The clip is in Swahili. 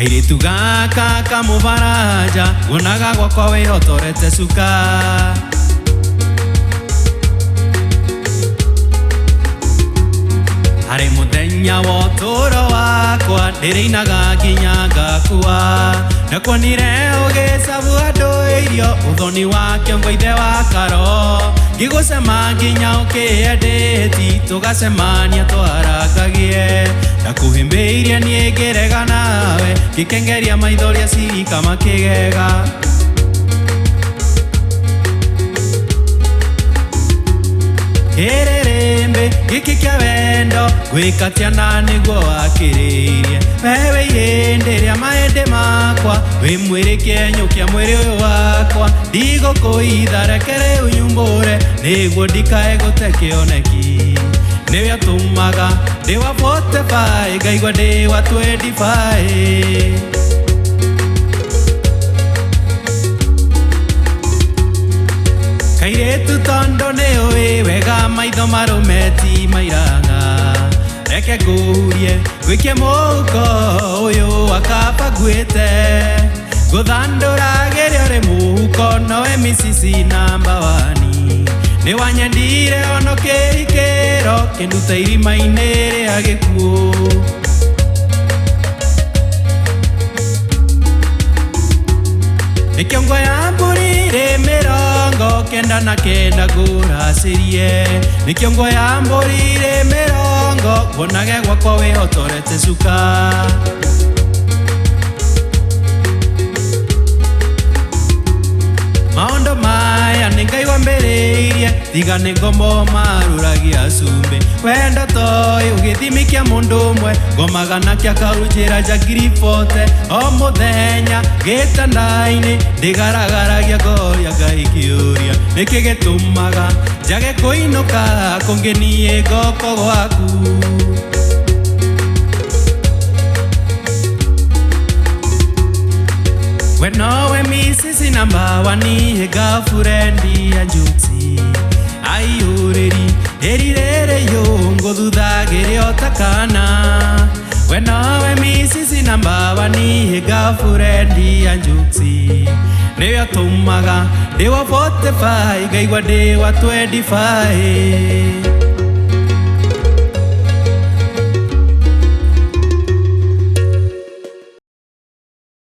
Kairitu gaka kamubaraja Gunaga gwakwa wihotorete cuka Hari muthenya wa uturo wakwa Ndĩrĩinaga nginya ngakua Nakuonire ũgĩcabu andũ irio Ũthoni wa kĩongo ithe wa karo Ngĩgũcema nginya ũkĩendeti Tũgacemania twarangagie Ndakuhĩmbĩirie niĩ ngĩrega nawe Ngĩkengeria maithoria cirika makĩgega Kĩrĩrĩmbĩ gĩkĩ kĩa wendo Gwĩkatia na nĩguo wakĩrĩirie Wewe ihĩndĩ rĩa mahĩndĩ makwa Wĩ mwĩrĩ kĩenyũ kĩa mwĩrĩ ũyũ wakwa Ndigũkũitha reke rĩu nyumbũre Nĩguo ndikae gũte kĩoneki Nĩwe ũtũmaga ndĩ wa 45 Ngaigua ndĩ wa 25 Kairĩtu tondũ nĩũĩ wega maitho marũmeti mairanga Reke ngũrie ngũikie mũhuko ũyũ wa kaba nguĩte Ngũthandũra geria ũrĩ mũhuko nowe misisi namba 1 Nĩwanyendire ono kĩhikĩro kĩnduta irima-inĩ rĩa gĩkuũ Nĩkĩo nguoya mbũri rĩ mĩrongo kenda na kenda ngũracĩrie Nĩkĩo nguoya mbũri rĩ mĩrongo Nguonage gwakwa wĩhotorete cuka Maũndũ maya nĩngaigua mbĩrĩirie Tiga nĩ ngombo marũragia cumbĩ Wendo toĩ ũgĩthimĩkia mũndũ ũmwe Ngomaga nakĩa kaunjĩra njangiri 40 O mũthenya gĩtanda-inĩ Ndĩgaragaragia ngoria Ngai kĩũria Nĩkĩ gĩtũmaga njage kũinũka Kũngĩ niĩ ngoko gwaku We nowe misisi namba 1 Girlfriend ya Njuki Aiyũrĩri ĩrirĩrĩ yũngũ thuthagĩre otakana We nowe misisi namba 1 Girlfriend ya Njuki Nĩwe ũtũmaga ndĩ wa 45 Ngaigua ndĩ wa 25